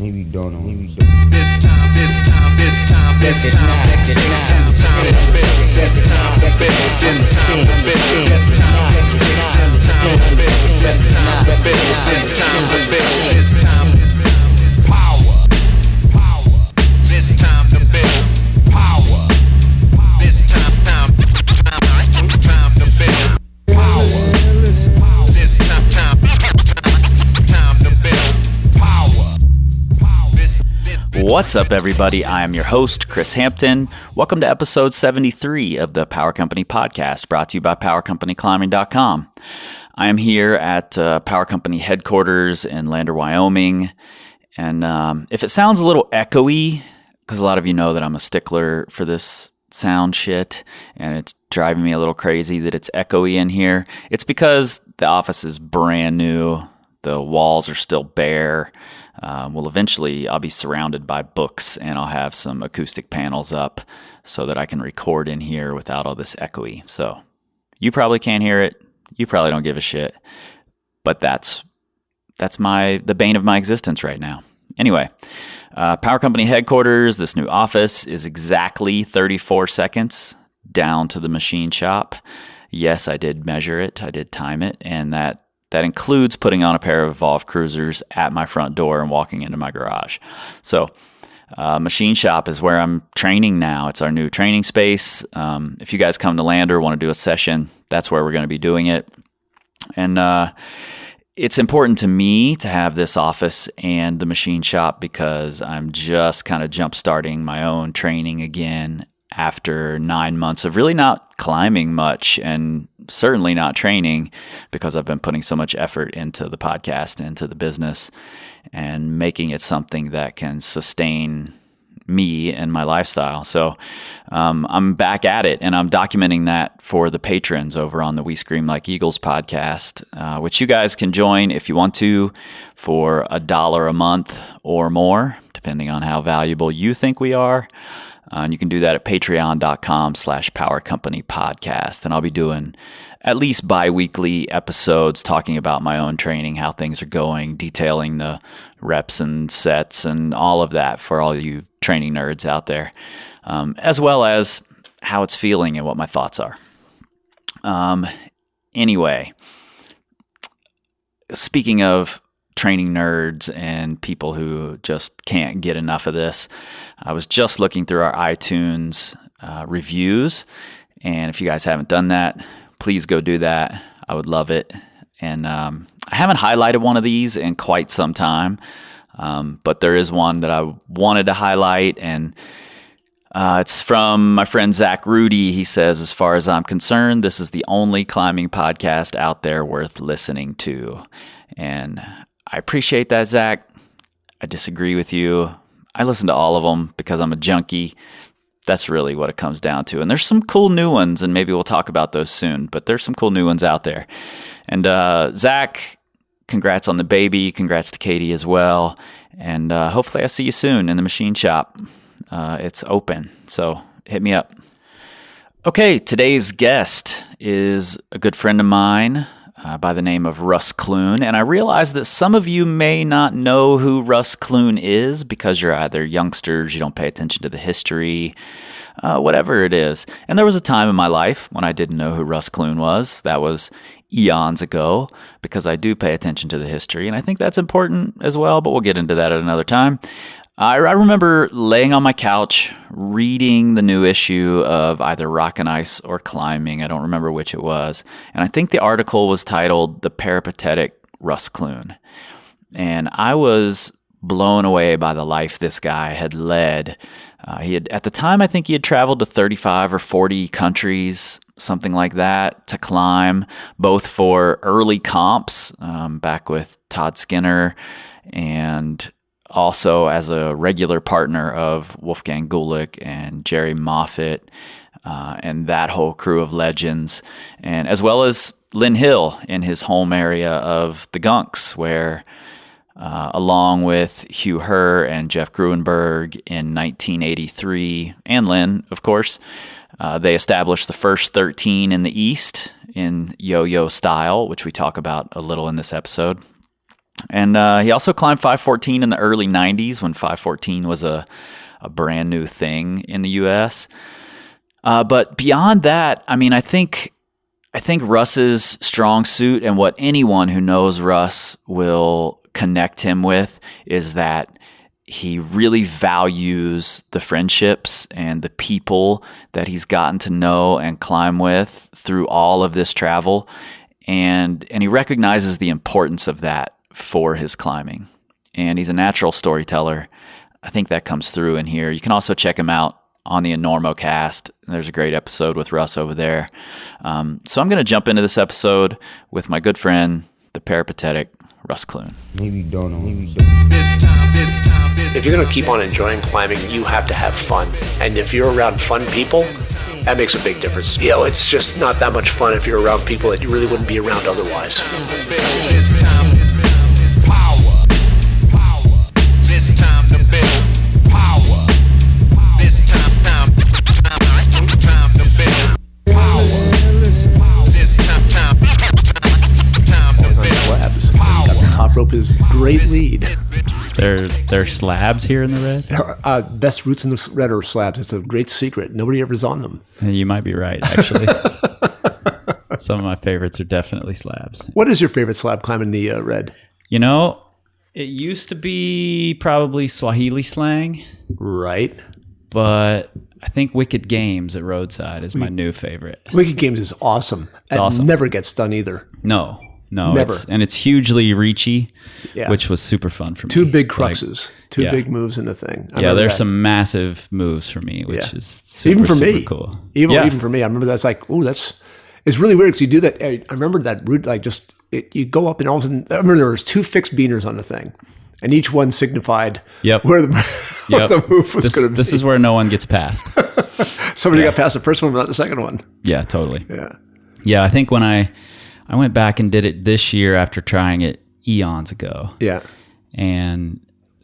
Maybe don't know. This time, next time, this time to build. This time to build. This time to build. This time to build. This time to build. This time to build. This time to build. This time power. This time to build power. This time to build power. This time to build power. What's up, everybody? I am your host, Chris Hampton. Welcome to episode 73 of the Power Company Podcast, brought to you by PowerCompanyClimbing.com. I am here at Power Company headquarters in Lander, Wyoming. And if it sounds a little echoey, because a lot of you know that I'm a stickler for this sound shit, and it's driving me a little crazy that it's echoey in here, it's because the office is brand new. The walls are still bare. Well, eventually I'll be surrounded by books and I'll have some acoustic panels up so that I can record in here without all this echoey. So you probably can't hear it. You probably don't give a shit. But that's the bane of my existence right now. Anyway, Power Company headquarters, this new office is exactly 34 seconds down to the machine shop. Yes, I did measure it. I did time it. And that includes putting on a pair of Evolve Cruisers at my front door and walking into my garage. So machine shop is where I'm training now. It's our new training space. If you guys come to Lander, want to do a session, that's where we're going to be doing it. And it's important to me to have this office and the machine shop because I'm just kind of jump starting my own training again after 9 months of really not climbing much and certainly not training, because I've been putting so much effort into the podcast and into the business and making it something that can sustain me and my lifestyle. So I'm back at it, and I'm documenting that for the patrons over on the We Scream Like Eagles podcast, which you guys can join if you want to for $1 a month or more, depending on how valuable you think we are. And you can do that at patreon.com/powercompanypodcast. And I'll be doing at least bi-weekly episodes talking about my own training, how things are going, detailing the reps and sets and all of that for all you training nerds out there, as well as how it's feeling and what my thoughts are. Anyway, speaking of training nerds and people who just can't get enough of this, I was just looking through our iTunes reviews, and if you guys haven't done that, please go do that. I would love it. And I haven't highlighted one of these in quite some time, but there is one that I wanted to highlight, and it's from my friend Zach Rudy. He says, "As far as I'm concerned, this is the only climbing podcast out there worth listening to." And I appreciate that, Zach. I disagree with you. I listen to all of them because I'm a junkie. That's really what it comes down to. And there's some cool new ones, and maybe we'll talk about those soon, but there's some cool new ones out there. And Zach, congrats on the baby. Congrats to Katie as well. And hopefully I see you soon in the machine shop. It's open, so hit me up. Okay, today's guest is a good friend of mine, by the name of Russ Clune, and I realize that some of you may not know who Russ Clune is because you're either youngsters, you don't pay attention to the history, whatever it is. And there was a time in my life when I didn't know who Russ Clune was. That was eons ago, because I do pay attention to the history, and I think that's important as well, but we'll get into that at another time. I remember laying on my couch reading the new issue of either Rock and Ice or Climbing. I don't remember which it was. And I think the article was titled "The Peripatetic Russ Clune." And I was blown away by the life this guy had led. At the time, I think he had traveled to 35 or 40 countries, something like that, to climb, both for early comps, back with Todd Skinner, and also as a regular partner of Wolfgang Gullich and Jerry Moffat, and that whole crew of legends, and as well as Lynn Hill in his home area of the Gunks, where along with Hugh Herr and Jeff Gruenberg in 1983, and Lynn, of course, they established the first 13 in the East in yo-yo style, which we talk about a little in this episode. And he also climbed 514 in the early 90s when 514 was a brand new thing in the U.S. But beyond that, I mean, I think Russ's strong suit and what anyone who knows Russ will connect him with is that he really values the friendships and the people that he's gotten to know and climb with through all of this travel. And he recognizes the importance of that for his climbing. And he's a natural storyteller. I think that comes through in here. You can also check him out on the Enormocast. There's a great episode with Russ over there. So I'm going to jump into this episode with my good friend, the peripatetic Russ Clune. If you're going to keep on enjoying climbing, you have to have fun. And if you're around fun people, that makes a big difference. You know, it's just not that much fun if you're around people that you really wouldn't be around otherwise. This time power. This time to build power. This time to build power. This time to build Slabs. Got the top rope is great lead. There are slabs here in the red? Best routes in the red are slabs. It's a great secret. Nobody ever's on them. You might be right, actually. Some of my favorites are definitely slabs. What is your favorite slab climb in the red? You know, it used to be probably Swahili slang, Right. but I think Wicked Games at Roadside is my new favorite. Wicked Games is awesome. It awesome. never gets done either. No, Never. It's hugely reachy, Yeah. which was super fun for me. Two big Like, cruxes. Two yeah. big moves in a thing. I yeah, remember there's that. some massive moves for me, which Yeah. is super, Even for super me. cool. Even for me. I remember that's like, oh, it's really weird because you do that. I remember that route, like you go up and all of a sudden, I remember there was two fixed beaners on the thing. And each one signified Yep. where the, where the move was going to be. This is where no one gets past. Somebody got past the first one, but not the second one. Yeah, totally. Yeah. Yeah, I think when I went back and did it this year after trying it eons ago, Yeah. and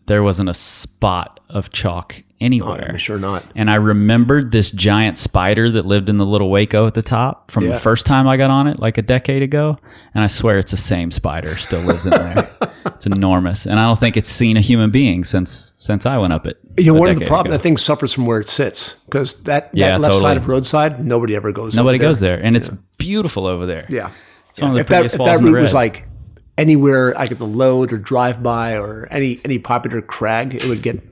there wasn't a spot of chalk anywhere. I'm sure not. And I remembered this giant spider that lived in the little Waco at the top from the first time I got on it, like a decade ago. And I swear it's the same spider still lives in there. It's enormous. And I don't think it's seen a human being since I went up it. You know, a one of the decade problems, ago. that thing suffers from where it sits because that left totally. side of roadside, nobody ever goes Nobody over there. goes there. And it's beautiful over there. Yeah. It's one of the If prettiest that walls in route the was red. like anywhere I could the load or drive by or any popular crag, it would get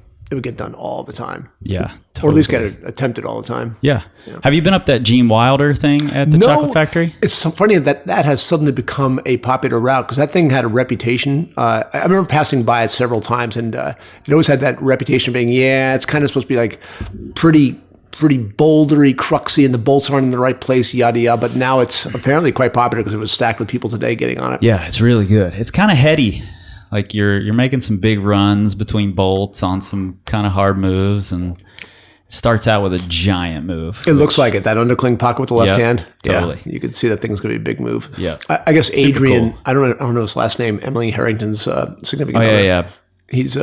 done all the time. Yeah. Or at least totally. get it attempted all the time. Yeah. Have you been up that Gene Wilder thing at the Chocolate Factory? It's so funny that has suddenly become a popular route because that thing had a reputation. I remember passing by it several times, and it always had that reputation of being, it's kind of supposed to be like pretty bouldery, cruxy, and the bolts aren't in the right place, yada yada. But now it's apparently quite popular because it was stacked with people today getting on it. Yeah, it's really good. It's kind of heady. Like you're making some big runs between bolts on some kind of hard moves, and it starts out with a giant move. It looks like it. That undercling pocket with the left Yep, hand. totally. Yeah, you can see that thing's going to be a big move. Yeah. I guess Super Adrian. cool. I don't know his last name. Emily Harrington's significant. Oh, other. yeah. He's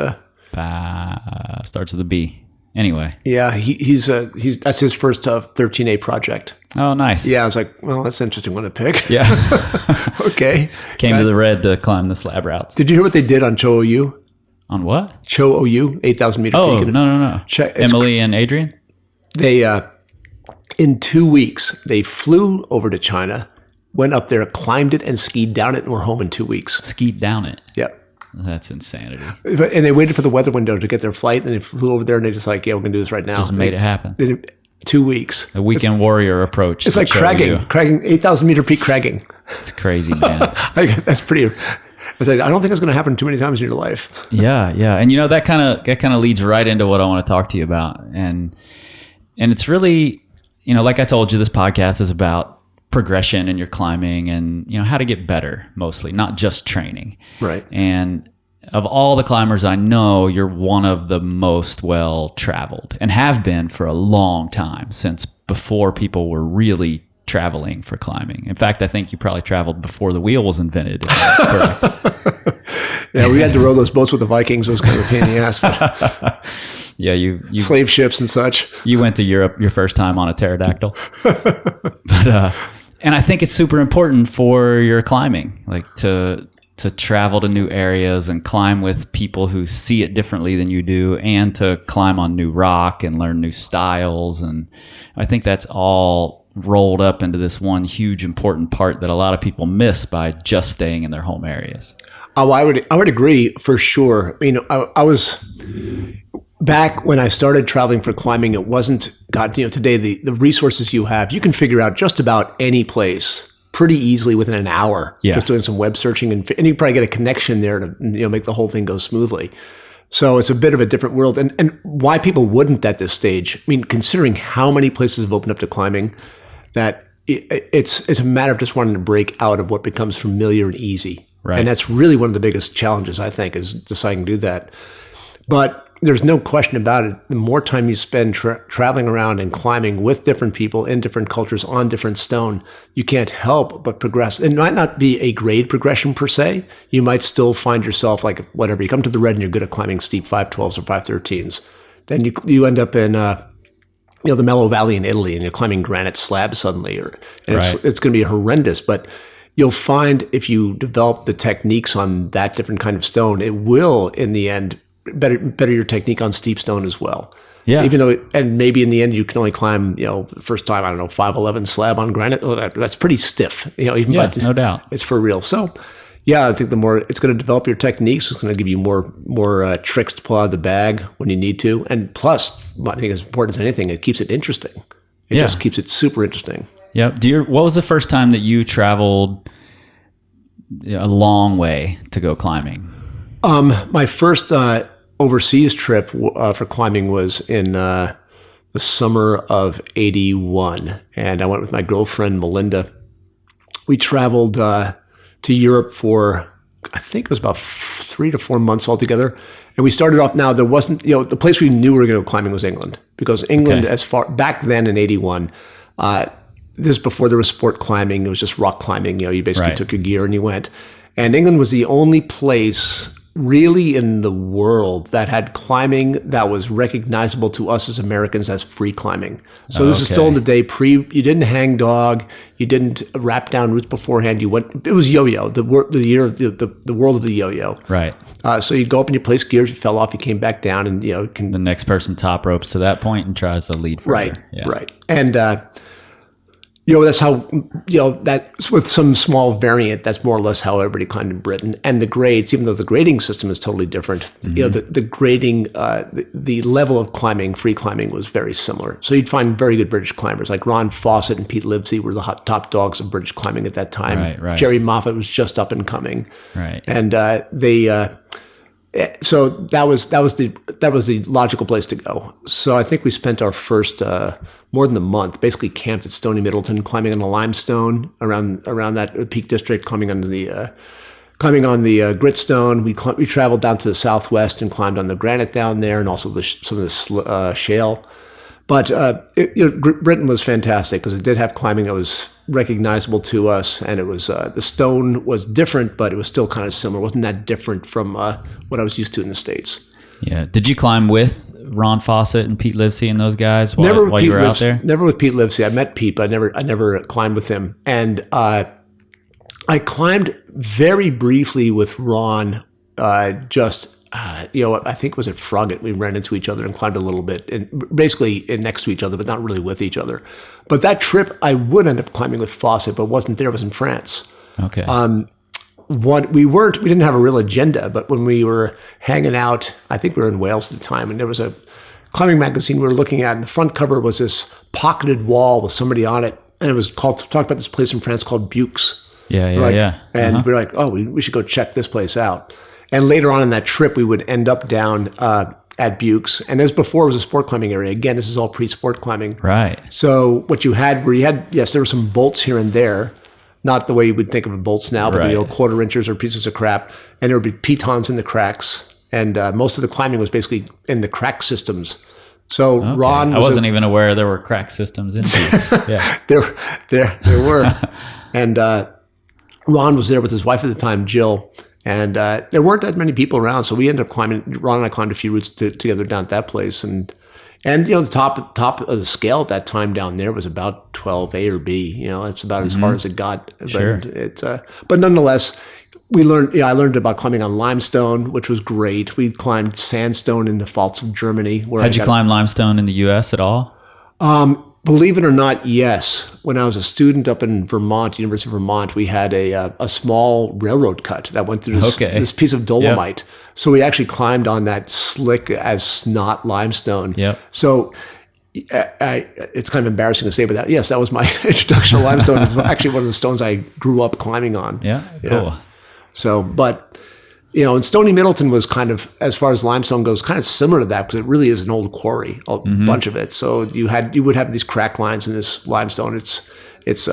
Starts with a B. Anyway. he's that's his first 13A project. Oh, nice. Yeah, I was like, well, that's an interesting one to pick. Yeah. Okay. Came to the red to climb the slab routes. Did you hear what they did on Cho OU? On what? Cho OU, 8,000 meter Oh, peak. no. Emily and Adrian? They in 2 weeks they flew over to China, went up there, climbed it, and skied down it, and were home in 2 weeks. Skied down it. Yep. That's insanity. And they waited for the weather window to get their flight, and they flew over there, and they just like, we're gonna do this right now. Just made it happen. They did 2 weeks. A weekend warrior approach. It's to like show cragging, you. 8,000 meter peak cragging. It's crazy, man. That's pretty. I said, I don't think it's going to happen too many times in your life. Yeah, and that kind of leads right into what I want to talk to you about, and it's really, like I told you, this podcast is about progression in your climbing and how to get better, mostly, not just training. Right. And of all the climbers I know, you're one of the most well traveled and have been for a long time, since before people were really traveling for climbing. In fact, I think you probably traveled before the wheel was invented. Correct. Yeah, we had to row those boats with the Vikings. It was kind of a pain in the ass. But Yeah, you slave ships and such. You went to Europe your first time on a pterodactyl. But and I think it's super important for your climbing, like to to travel to new areas and climb with people who see it differently than you do, and to climb on new rock and learn new styles. And I think that's all rolled up into this one huge important part that a lot of people miss by just staying in their home areas. Oh, I would agree for sure. You know, I was back when I started traveling for climbing. It wasn't today the resources you have, you can figure out just about any place pretty easily within an hour. Yeah. Just doing some web searching, and you probably get a connection there to make the whole thing go smoothly. So it's a bit of a different world, and why people wouldn't at this stage. I mean, considering how many places have opened up to climbing, that it's a matter of just wanting to break out of what becomes familiar and easy. Right. And that's really one of the biggest challenges, I think, is deciding to do that. But there's no question about it. The more time you spend traveling around and climbing with different people in different cultures on different stone, you can't help but progress. It might not be a grade progression per se. You might still find yourself like, whatever, you come to the red and you're good at climbing steep 512s or 513s. Then you end up in the Mellow Valley in Italy, and you're climbing granite slabs suddenly, it's going to be horrendous. But you'll find if you develop the techniques on that different kind of stone, it will, in the end, better your technique on steep stone as well. Yeah. Even though, and maybe in the end you can only climb, the first time, 511 slab on granite. That's pretty stiff. No doubt. It's for real. So, yeah, I think the more it's going to develop your techniques, it's going to give you more tricks to pull out of the bag when you need to. And plus, I think as important as anything, it keeps it interesting. It just keeps it super interesting. Yep. What was the first time that you traveled a long way to go climbing? My first overseas trip for climbing was in the summer of '81, and I went with my girlfriend Melinda. We traveled to Europe for, I think it was about 3 to 4 months altogether. And we started off. Now there wasn't, the place we knew we were going to go climbing was England, because England, as far back then in '81. This is before there was sport climbing. It was just rock climbing. You basically took your gear and you went. And England was the only place really in the world that had climbing that was recognizable to us as Americans as free climbing. So this is still in the day you didn't hang dog, you didn't wrap down routes beforehand. It was yo-yo, the year of the world of the yo-yo. Right. So you'd go up and you place gears, you fell off, you came back down, and the next person top ropes to that point and tries to lead further. Right. Yeah. Right. And that's how, that's with some small variant, that's more or less how everybody climbed in Britain. And the grades, even though the grading system is totally different, the grading, the level of climbing, free climbing, was very similar. So you'd find very good British climbers, like Ron Fawcett and Pete Livesey were the top dogs of British climbing at that time. Right. Jerry Moffat was just up and coming. Right. And so that was the logical place to go. So I think we spent our first more than a month, basically camped at Stony Middleton, climbing on the limestone around that Peak District, climbing on the gritstone. We traveled down to the southwest and climbed on the granite down there, and also some of the shale. But Britain was fantastic because it did have climbing that was recognizable to us, and it was the stone was different, but it was still kind of similar. It wasn't that different from what I was used to in the States. Yeah. Did you climb with Ron Fawcett and Pete Livesey and those guys while you were out there? Never with Pete Livesey. I met Pete, but I never climbed with him. And I climbed very briefly with Ron. I think it was at Froggatt. We ran into each other and climbed a little bit, and basically next to each other, but not really with each other. But that trip, I would end up climbing with Fawcett, but wasn't there. It was in France. Okay. We didn't have a real agenda, but when we were hanging out, I think we were in Wales at the time, and there was a climbing magazine we were looking at, and the front cover was this pocketed wall with somebody on it, and it was talked about this place in France called Buix. Yeah. And we were like, we should go check this place out. And later on in that trip, we would end up down at Buix. And as before, it was a sport climbing area. Again, this is all pre-sport climbing. Right. So what you had, yes, there were some bolts here and there, not the way you would think of bolts now, but quarter inches or pieces of crap. And there would be pitons in the cracks. And most of the climbing was basically in the crack systems. So Ron, I wasn't even aware there were crack systems in Buix. Yeah, there were. And Ron was there with his wife at the time, Jill. And there weren't that many people around, so we ended up climbing. Ron and I climbed a few routes together down at that place, and the top of the scale at that time down there was about 12A or B. That's about as far as it got. Sure. But but nonetheless, We learned, I learned about climbing on limestone, which was great. We climbed sandstone in the faults of Germany. Had you climbed limestone in the U.S. at all? Believe it or not, yes. When I was a student up in Vermont, University of Vermont, we had a small railroad cut that went through this piece of dolomite. Yep. So we actually climbed on that slick as snot limestone. Yep. So it's kind of embarrassing to say, but yes, that was my introduction to limestone. It was actually one of the stones I grew up climbing on. Yeah, cool. Yeah. So, but, and Stony Middleton was kind of, as far as limestone goes, kind of similar to that because it really is an old quarry, a bunch of it. So you would have these crack lines in this limestone. It's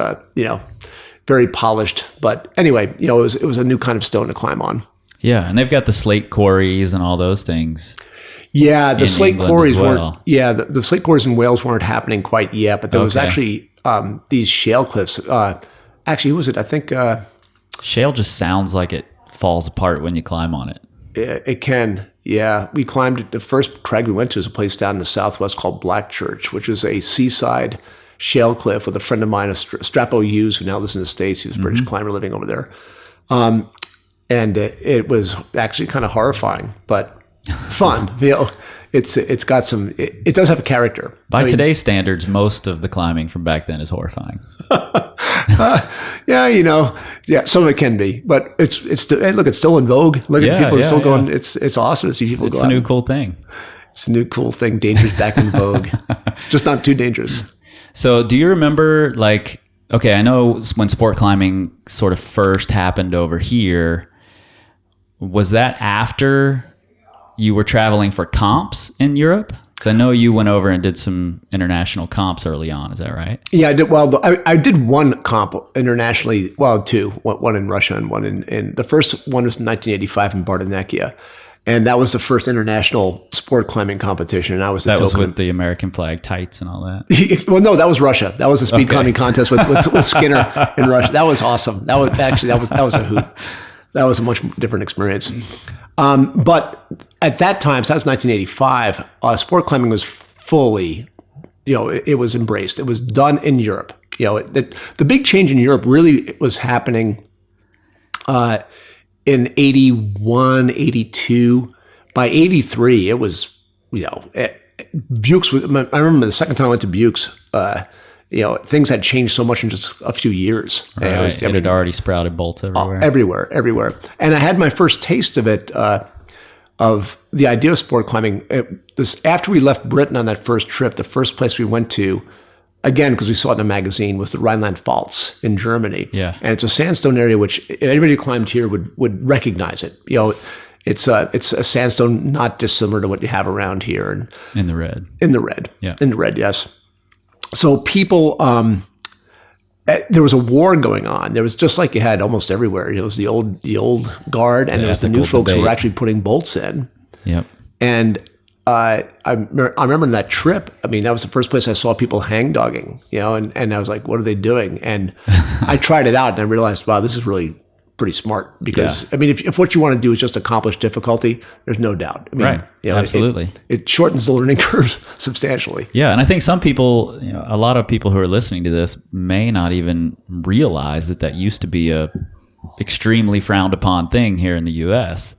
very polished. But anyway, it was a new kind of stone to climb on. Yeah, and they've got the slate quarries and all those things. Yeah, the slate England quarries well. weren't. Yeah, the slate quarries in Wales weren't happening quite yet, but there was actually these shale cliffs. Actually, who was it? I think shale just sounds like it falls apart when you climb on it. It can. Yeah, we climbed it. The first crag we went to is a place down in the southwest called Black Church, which is a seaside shale cliff with a friend of mine, a Strapo Hughes, who now lives in the States. He was a British climber living over there, and it was actually kind of horrifying, but fun. It's got some. It does have a character. By today's standards, most of the climbing from back then is horrifying. Yeah, some of it can be, but it's still in vogue. Look at people are still going. Yeah. It's awesome to see people go. It's a new cool thing. It's a new cool thing. Dangerous back in vogue, just not too dangerous. So, do you remember okay, I know when sport climbing sort of first happened over here. Was that after you were traveling for comps in Europe? Because I know you went over and did some international comps early on. Is that right? Yeah, I did. Well, I did one comp internationally. Well, two. One in Russia and one in the first one was in 1985 in Bardonecchia. And that was the first international sport climbing competition. And I was that was with the American flag tights and all that. Well, no, that was Russia. That was a speed climbing contest with Skinner in Russia. That was awesome. That was a hoot. That was a much different experience. But at that time, so that was 1985, sport climbing was fully, it was embraced. It was done in Europe. The big change in Europe really was happening in 81, 82. By 83, it was, Buick's. I remember the second time I went to Buick's, things had changed so much in just a few years. Right. It had already sprouted bolts everywhere. Everywhere. And I had my first taste of it, of the idea of sport climbing. After we left Britain on that first trip, the first place we went to, again, because we saw it in a magazine, was the Rhineland Pfalz in Germany. Yeah. And it's a sandstone area which anybody who climbed here would recognize it. It's a sandstone not dissimilar to what you have around here. And in the red. Yeah. In the red, yes. So people, there was a war going on. There was just like you had almost everywhere. It was the old guard, and there was the new folks who were actually putting bolts in. Yep. And I remember in that trip, that was the first place I saw people hang dogging, and I was like, what are they doing? And I tried it out, and I realized, wow, this is really pretty smart because, if what you want to do is just accomplish difficulty, there's no doubt. Right. Absolutely. It shortens the learning curve substantially. Yeah. And I think some people, a lot of people who are listening to this may not even realize that used to be a extremely frowned upon thing here in the U.S.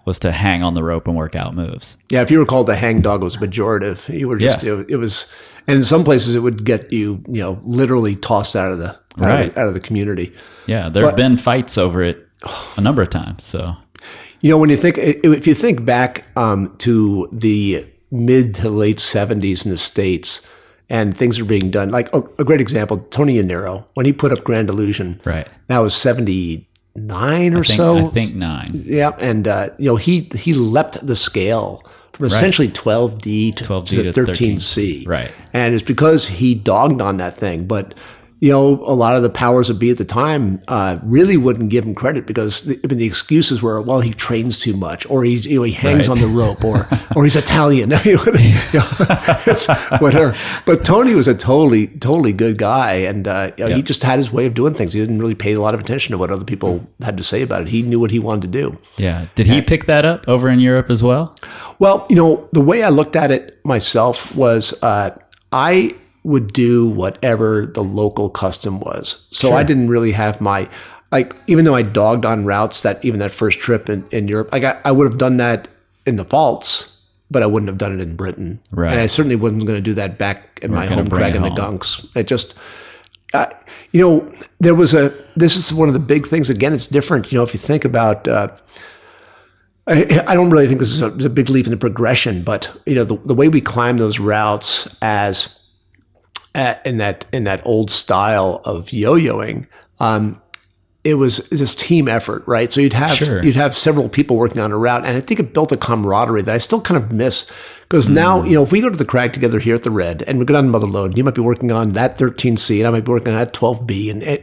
was to hang on the rope and work out moves. Yeah. If you were called a hang dog, it was pejorative. You were just, it was, and in some places it would get you, literally tossed out of the community. Yeah, there have been fights over it a number of times. So, when if you think back to the mid to late 70s in the States, and things are being done, like a great example, Tony Yanero, when he put up Grand Illusion, right? That was 79 or so. I think 9. Yeah, and he leapt the scale from essentially 12D to 13C, right? And it's because he dogged on that thing, but. A lot of the powers that be at the time really wouldn't give him credit because the excuses were, well, he trains too much, or he hangs on the rope, or he's Italian. It's whatever. But Tony was a totally good guy, and he just had his way of doing things. He didn't really pay a lot of attention to what other people had to say about it. He knew what he wanted to do. Yeah. Did he pick that up over in Europe as well? Well, the way I looked at it myself was I would do whatever the local custom was. So I didn't really have like, even though I dogged on routes that first trip in Europe, like I would have done that in the faults, but I wouldn't have done it in Britain. Right. And I certainly wasn't going to do that back in my gonna home bring crag it in the home. gunks. It just, this is one of the big things. Again, it's different. If you think about, I don't really think this is a big leap in the progression, but the way we climb those routes in that old style of yo-yoing, it was this team effort, right? So you'd have several people working on a route, and I think it built a camaraderie that I still kind of miss. Because now, if we go to the crag together here at the Red, and we go down to Mother Lode, you might be working on that 13C, and I might be working on that 12B,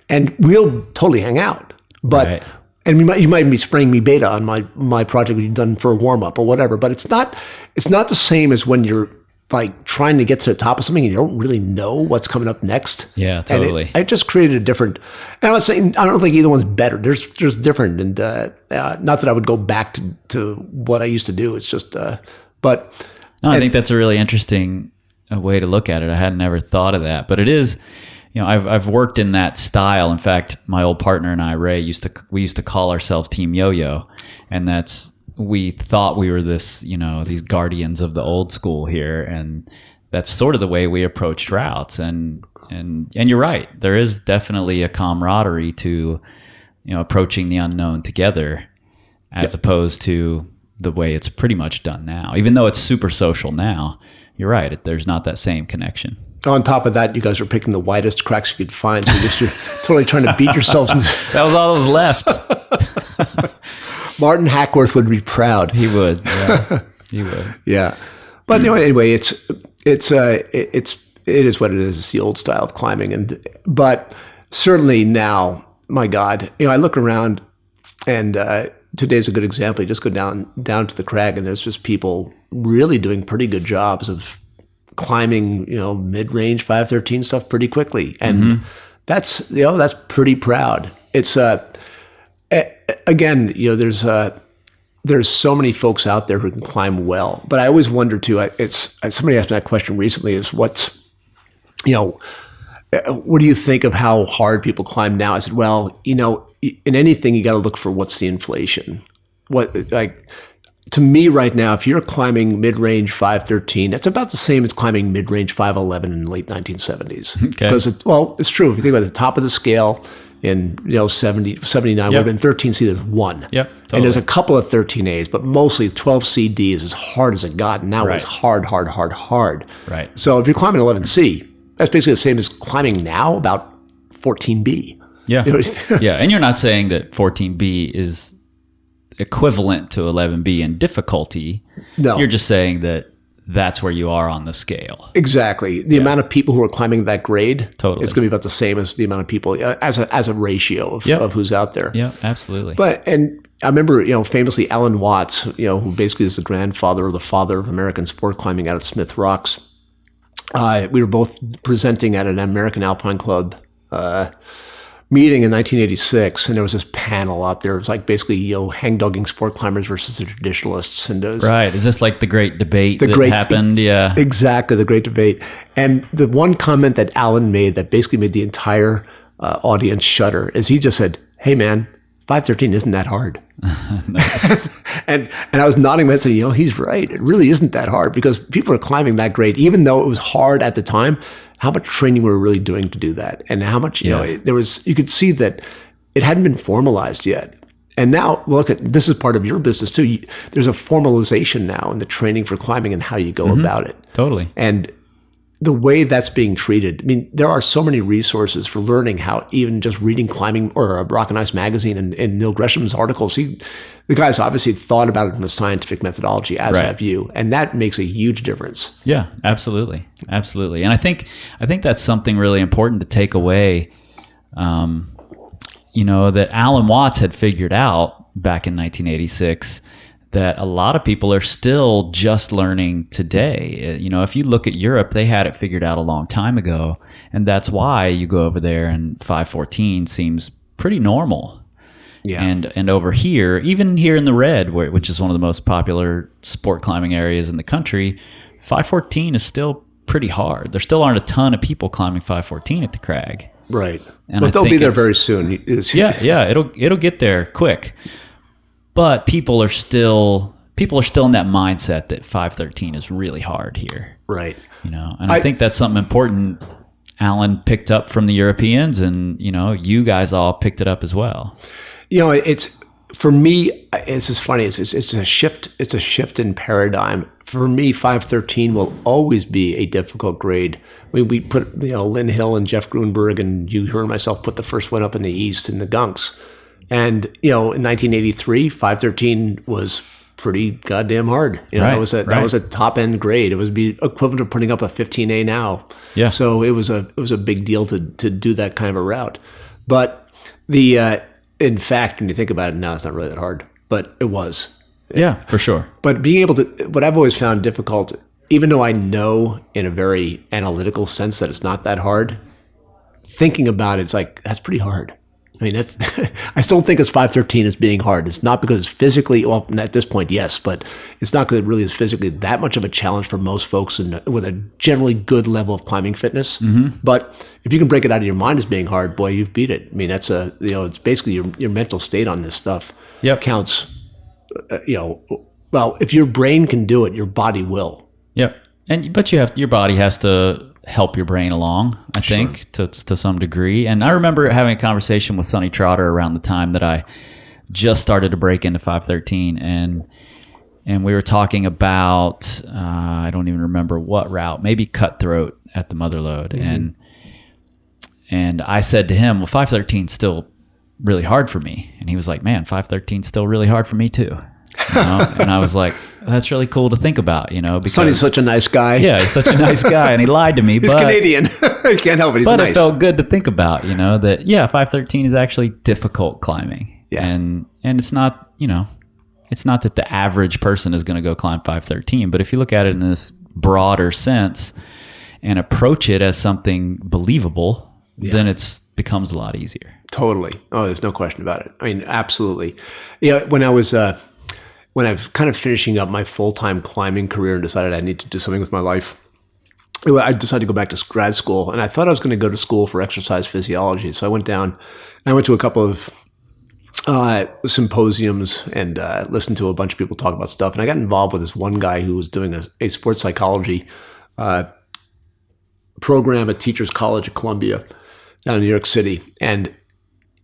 and we'll totally hang out. But Right. and you might be spraying me beta on my project you've done for a warm up or whatever. But it's not the same as when you're like trying to get to the top of something and you don't really know what's coming up next. Yeah, And totally. it just created a different. And I'm not saying I don't think either one's better. There's different, and not that I would go back to what I used to do. It's just, but No, I think that's a really interesting way to look at it. I hadn't ever thought of that, but it is. I've worked in that style. In fact, my old partner and I, Ray, we used to call ourselves Team Yo-Yo, and we thought we were these guardians of the old school here, and that's sort of the way we approached routes. And you're right, there is definitely a camaraderie to approaching the unknown together, as opposed to the way it's pretty much done now. Even though it's super social now, you're right, there's not that same connection. on top of that, you guys were picking the widest cracks you could find. So you're totally trying to beat yourselves. That was all that was left. Martin Hackworth would be proud. He would. Yeah. He would. Yeah. But anyway, it is what it is. It's the old style of climbing, but certainly now, my God, I look around, and today's a good example. You just go down to the crag, and there's just people really doing pretty good jobs of climbing, mid-range 513 stuff pretty quickly, and that's pretty proud. It's again, there's so many folks out there who can climb well, but I always wonder too. Somebody asked me that question recently: is what do you think of how hard people climb now? I said, well, in anything you got to look for what's the inflation. To me right now, if you're climbing mid-range 513, that's about the same as climbing mid-range 511 in the late 1970s. Okay. Because it's true. If you think about the top of the scale in 70, 79, would have been 13C, there's one. Yep, And totally. there's a couple of 13As, but mostly 12CD is as hard as it got. And now it's hard. Right. So if you're climbing 11C, that's basically the same as climbing now about 14B. Yeah. Yeah. And you're not saying that 14B is equivalent to 11B in difficulty. No. You're just saying that that's where you are on the scale. Exactly. The amount of people who are climbing that grade, Totally. it's going to be about the same as the amount of people as a ratio of who's out there. Yeah, absolutely. And I remember, famously Alan Watts, who basically is the grandfather or the father of American sport climbing out at Smith Rocks. We were both presenting at an American Alpine Club meeting in 1986, and there was this panel out there. It was like basically, hang-dogging sport climbers versus the traditionalists. And it was, right. Is this like the great debate that happened? Yeah. Exactly, the great debate. And the one comment that Alan made that basically made the entire audience shudder is he just said, "Hey man, 513 isn't that hard." Nice. And I was nodding my head saying, he's right. It really isn't that hard because people are climbing that grade, even though it was hard at the time. How much training we were really doing to do that, and how much there was. You could see that it hadn't been formalized yet. And now, look at this is part of your business too. There's a formalization now in the training for climbing and how you go about it. Totally. And the way that's being treated. I mean, there are so many resources for learning how, even just reading climbing or Rock and Ice magazine and Neil Gresham's articles. The guys obviously thought about it from a scientific methodology, as have you, and that makes a huge difference. Yeah, absolutely. Absolutely. And I think that's something really important to take away, that Alan Watts had figured out back in 1986 that a lot of people are still just learning today. If you look at Europe, they had it figured out a long time ago, and that's why you go over there and 514 seems pretty normal. Yeah. And over here, even here in the Red, which is one of the most popular sport climbing areas in the country, 514 is still pretty hard. There still aren't a ton of people climbing 514 at the crag. Right. And But I they'll be think there it's- very soon. It's- Yeah, it'll get there quick. But people are still in that mindset that 513 is really hard here. Right. You know, and I think that's something important Alan picked up from the Europeans, and you know, you guys all picked it up as well. You know, it's for me. It's just funny. It's a shift. It's a shift in paradigm. For me, 513 will always be a difficult grade. I mean, we put Lynn Hill and Jeff Grunberg, and you heard myself put the first one up in the East in the Gunks, and in 1983, 513 was pretty goddamn hard. Right, that was a top end grade. It would be equivalent to putting up a 15A now. Yeah. So it was a big deal to do that kind of a route. But in fact, when you think about it now, it's not really that hard, but it was. Yeah, for sure. But being able to, what I've always found difficult, even though I know in a very analytical sense that it's not that hard, thinking about it's like, that's pretty hard. I mean, I still think it's 513 as being hard. It's not because it's physically, well, at this point, yes, but it's not because it really is physically that much of a challenge for most folks with a generally good level of climbing fitness. Mm-hmm. But if you can break it out of your mind as being hard, boy, you've beat it. I mean, that's it's basically your mental state on this stuff counts. Well, if your brain can do it, your body will. Yep. But your body has to help your brain along, I think, to some degree. And I remember having a conversation with Sonny Trotter around the time that I just started to break into 513, and we were talking about I don't even remember what route, maybe Cutthroat at the Motherlode, mm-hmm. and I said to him, well, 513 is still really hard for me, and he was like, man, 513 is still really hard for me too. And I was like, that's really cool to think about, because Sonny's such a nice guy. Yeah, he's such a nice guy, and he lied to me. He's Canadian. You can't help it. He's but nice. It felt good to think about, that 513 is actually difficult climbing. Yeah. And it's not, it's not that the average person is going to go climb 513, but if you look at it in this broader sense and approach it as something believable, then it's becomes a lot easier. Totally. Oh, there's no question about it. I mean, absolutely. When I was when I was kind of finishing up my full-time climbing career and decided I need to do something with my life, I decided to go back to grad school, and I thought I was going to go to school for exercise physiology. So I went down, I went to a couple of symposiums and listened to a bunch of people talk about stuff. And I got involved with this one guy who was doing a sports psychology program at Teachers College at Columbia down in New York City. And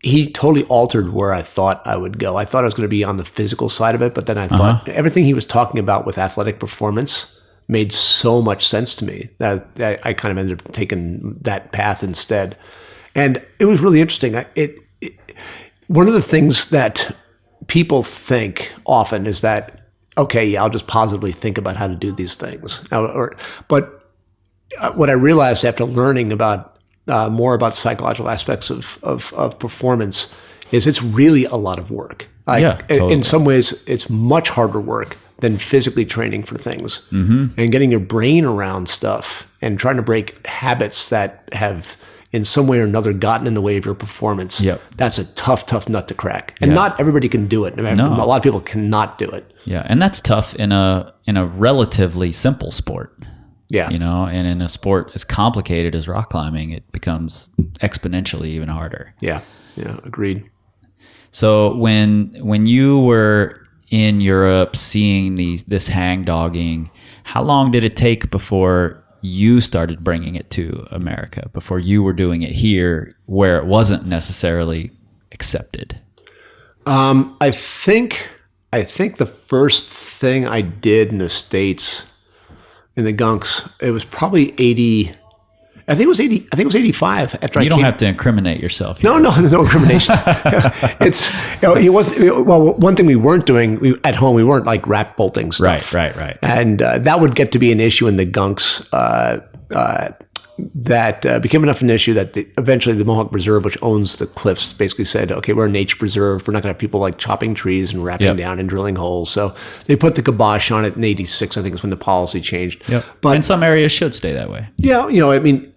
he totally altered where I thought I would go. I thought I was going to be on the physical side of it, but then I thought everything he was talking about with athletic performance made so much sense to me that I kind of ended up taking that path instead. And it was really interesting. One of the things that people think often is that, okay, yeah, I'll just positively think about how to do these things. But what I realized after learning about more about psychological aspects of performance is it's really a lot of work. Totally. In some ways, it's much harder work than physically training for things and getting your brain around stuff and trying to break habits that have in some way or another gotten in the way of your performance. Yep. That's a tough nut to crack. And not everybody can do it. I mean, a lot of people cannot do it. Yeah, and that's tough in a relatively simple sport. Yeah. And in a sport as complicated as rock climbing, it becomes exponentially even harder. Yeah. Yeah. Agreed. So when you were in Europe seeing this hang dogging, how long did it take before you started bringing it to America, before you were doing it here where it wasn't necessarily accepted? I think the first thing I did in the States in the Gunks, it was probably 80. I think it was 80. I think it was 85. After you don't have to incriminate yourself. No, there's no incrimination. He wasn't. Well, one thing we weren't doing at home, we weren't like wrap bolting stuff. Right. And that would get to be an issue in the Gunks. That became enough an issue that eventually the Mohawk Reserve, which owns the cliffs, basically said, okay, we're a nature preserve. We're not going to have people like chopping trees and wrapping down and drilling holes. So they put the kibosh on it in 86, I think is when the policy changed. Yep. But and some areas should stay that way. Yeah, I mean,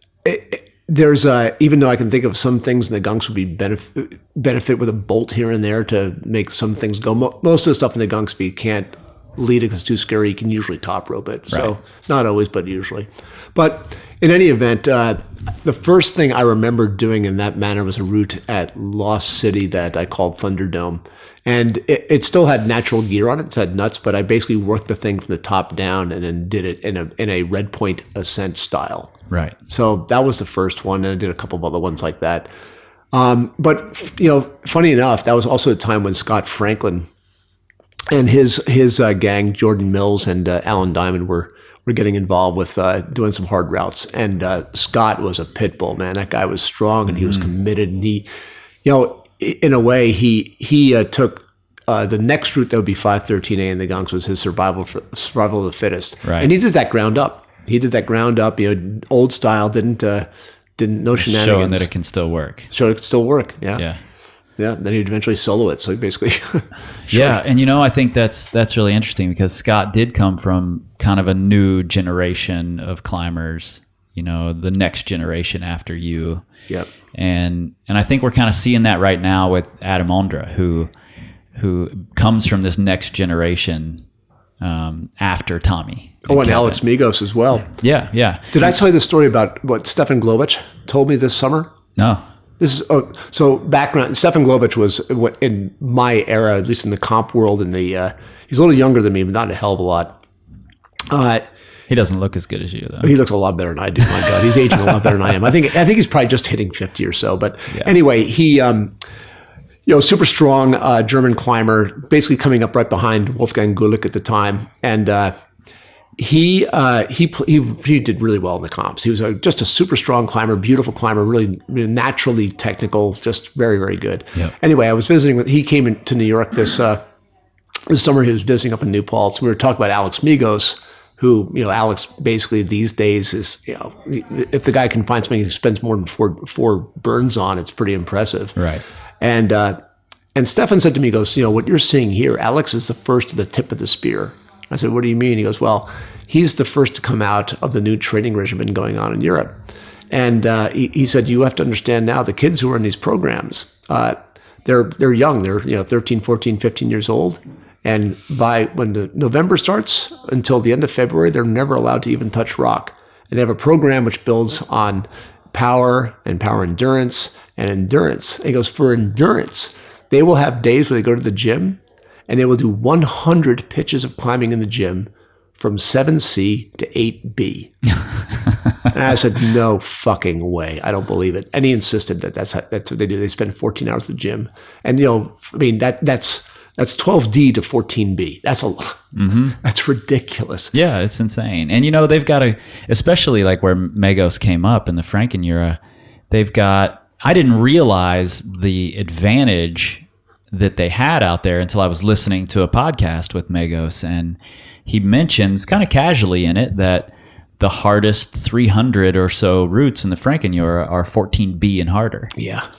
there's even though I can think of some things in the Gunks would be benefit with a bolt here and there to make some things go. Most of the stuff in the Gunks, you can't lead it because it's too scary, you can usually top rope it. So Right. not always, but usually. But in any event, the first thing I remember doing in that manner was a route at Lost City that I called Thunderdome. And it still had natural gear on it. It had nuts, but I basically worked the thing from the top down and then did it in a red point ascent style. Right. So that was the first one, and I did a couple of other ones like that. But funny enough, that was also a time when Scott Franklin and his gang, Jordan Mills and Alan Diamond, were getting involved with doing some hard routes. And Scott was a pit bull, man. That guy was strong and he was committed. And he, in a way, he took the next route that would be 513A in the Gunks was his survival of the fittest. Right. And he did that ground up. Old style, didn't no shenanigans. Showing that it can still work. Showed it could still work. Yeah. Yeah. Yeah. Then he'd eventually solo it. So he basically. Yeah, and I think that's really interesting because Scott did come from kind of a new generation of climbers, the next generation after you. Yep. And I think we're kind of seeing that right now with Adam Ondra, who comes from this next generation after Tommy. And Kevin. Alex Megos as well. Yeah, yeah. Did I tell you the story about what Stefan Glovich told me this summer? No. This is so background. Stefan Glovich was in my era, at least in the comp world. He's a little younger than me, but not a hell of a lot. He doesn't look as good as you, though. He looks a lot better than I do. My God, he's aging a lot better than I am. I think he's probably just hitting 50 or so. But anyway, he super strong German climber, basically coming up right behind Wolfgang Gullich at the time, and he did really well in the comps. He was just a super strong climber, beautiful climber, really naturally technical, just very, very good. Yep. Anyway, I was visiting he came into New York this summer. He was visiting up in New Paltz. We were talking about Alex Megos, who, Alex basically these days is, if the guy can find something he spends more than four burns on, it's pretty impressive. Right. And Stefan said to me, he goes, what you're seeing here, Alex is the first to the tip of the spear. I said, what do you mean? He goes, well, he's the first to come out of the new training regimen going on in Europe. And he said, you have to understand now, the kids who are in these programs, they're young. They're 13, 14, 15 years old. And when the November starts until the end of February, they're never allowed to even touch rock. And they have a program which builds on power and power endurance and endurance. And he goes, for endurance, they will have days where they go to the gym and they will do 100 pitches of climbing in the gym from 7C to 8B. And I said, no fucking way. I don't believe it. And he insisted that's what they do. They spend 14 hours at the gym. And, that's 12D to 14B. That's a lot. Mm-hmm. That's ridiculous. Yeah, it's insane. And, they've got especially like where Megos came up in the Franken-Jura, I didn't realize the advantage that they had out there until I was listening to a podcast with Megos, and he mentions kind of casually in it that the hardest 300 or so routes in the Franken-Jura are 14B and harder. Yeah.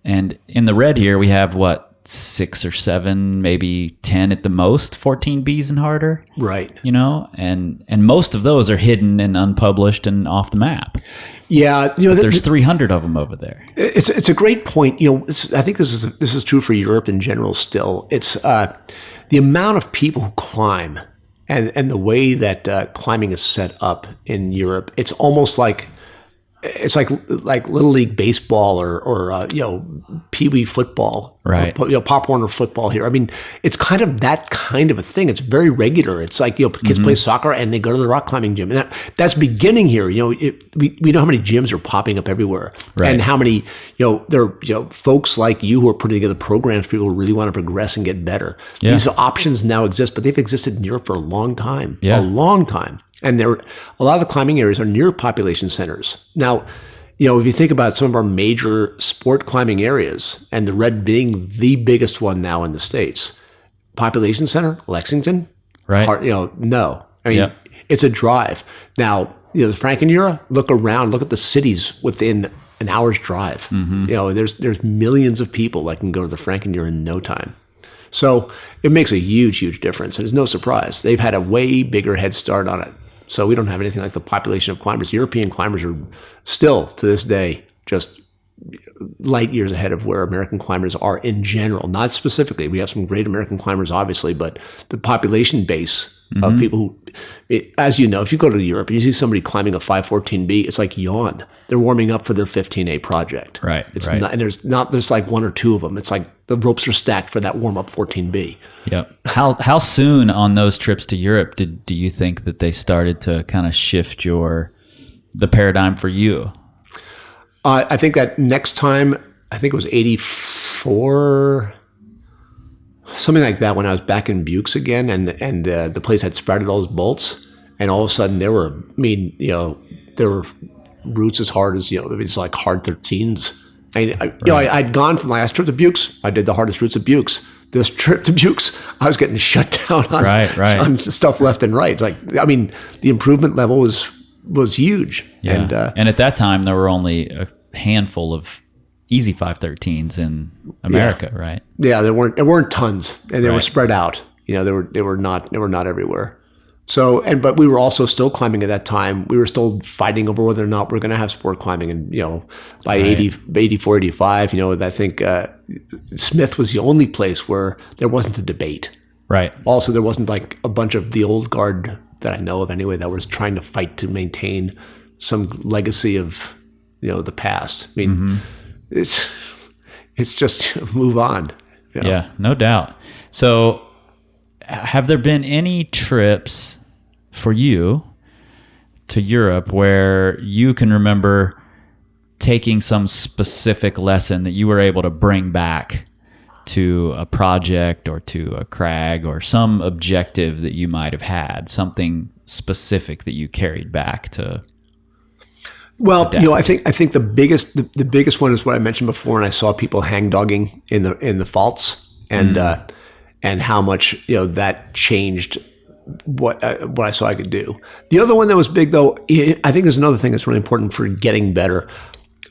And in the red here, we have 6 or 7, maybe 10 at the most 14Bs and harder. Right. And most of those are hidden and unpublished and off the map. Yeah, there's 300 of them over there. It's a great point. I think this is true for Europe in general. Still, it's the amount of people who climb and the way that climbing is set up in Europe. It's almost like little league baseball or pee wee football, right? Or, Pop Warner football here. I mean, it's kind of that kind of a thing. It's very regular. It's like kids play soccer and they go to the rock climbing gym, and that's beginning here. We know how many gyms are popping up everywhere, right. And how many there are folks like you who are putting together programs. People who really want to progress and get better. Yeah. These options now exist, but they've existed in Europe for a long time. Yeah. A long time. And a lot of the climbing areas are near population centers. Now, if you think about some of our major sport climbing areas, and the Red being the biggest one now in the States, population center, Lexington, right? No. I mean, It's a drive. Now, the Franken-Jura, look around, look at the cities within an hour's drive. Mm-hmm. There's millions of people that can go to the Franken-Jura in no time. So it makes a huge, huge difference. And it's no surprise. They've had a way bigger head start on it. So we don't have anything like the population of climbers. European climbers are still, to this day, just light years ahead of where American climbers are in general. Not specifically. We have some great American climbers, obviously, but the population base of people who, as you know, if you go to Europe and you see somebody climbing a 514B, it's like yawn. They're warming up for their 15A project. Right. It's not, and there's like one or two of them. It's like the ropes are stacked for that warm up 14B. Yep. How soon on those trips to Europe do you think that they started to kind of shift the paradigm for you? I think that next time, I think it was 84, something like that, when I was back in Buttes again, and the place had sprouted all those bolts, and all of a sudden there were roots as hard as, it's like hard 13s. I'd gone from my last trip to Buttes. I did the hardest routes at Buttes. This trip to Buttes, I was getting shut down on stuff left and right. The improvement level was huge. Yeah. And at that time, there were only a handful of easy 513s in America, right? Yeah, there weren't tons, and they were spread out. They were not everywhere. So, but we were also still climbing at that time. We were still fighting over whether or not we're going to have sport climbing. And, by 84, 85, I think Smith was the only place where there wasn't a debate. Right. Also, there wasn't like a bunch of the old guard that I know of anyway that was trying to fight to maintain some legacy of, the past. I mean, it's just move on. Yeah, no doubt. So have there been any trips for you to Europe where you can remember taking some specific lesson that you were able to bring back to a project or to a crag or some objective that you might have had, something specific that you carried back to? Well, I think the biggest one is what I mentioned before, and I saw people hang dogging in the faults, and how much that changed what I saw I could do. The other one that was big, though, I think there's another thing that's really important for getting better.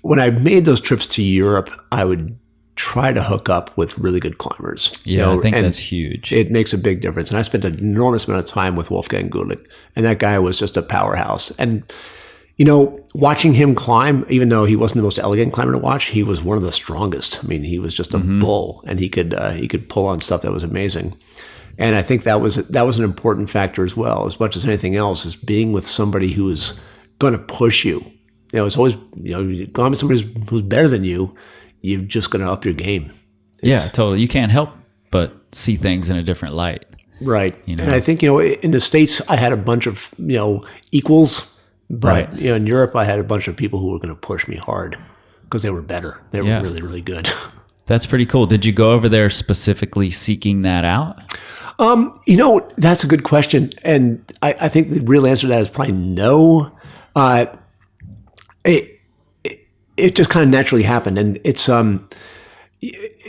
When I made those trips to Europe, I would try to hook up with really good climbers. Yeah, I think that's huge. It makes a big difference. And I spent an enormous amount of time with Wolfgang Gullich, and that guy was just a powerhouse. And watching him climb, even though he wasn't the most elegant climber to watch, he was one of the strongest. I mean, he was just a bull, and he could pull on stuff that was amazing. And I think that was an important factor as well, as much as anything else, is being with somebody who is going to push you. It's always, you climb with somebody who's better than you, you're just going to up your game. Yeah, totally. You can't help but see things in a different light. Right. And I think, in the States, I had a bunch of, equals. But in Europe, I had a bunch of people who were going to push me hard because they were better. They were really, really good. That's pretty cool. Did you go over there specifically seeking that out? That's a good question. And I think the real answer to that is probably no. It just kind of naturally happened. And it's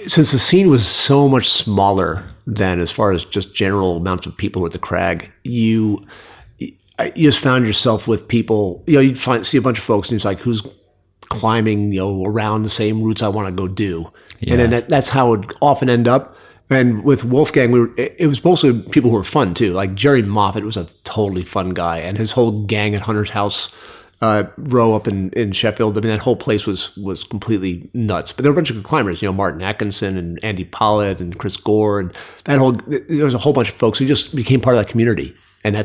since the scene was so much smaller than as far as just general amounts of people at the crag, you just found yourself with people, you'd see a bunch of folks and it's like, who's climbing, around the same routes I want to go do. Yeah. And then that's how it would often end up. And with Wolfgang, it was mostly people who were fun too. Like Jerry Moffat was a totally fun guy, and his whole gang at Hunter's House row up in Sheffield. I mean, that whole place was completely nuts. But there were a bunch of good climbers, Martin Atkinson and Andy Pollitt and Chris Gore, and there was a whole bunch of folks who just became part of that community. And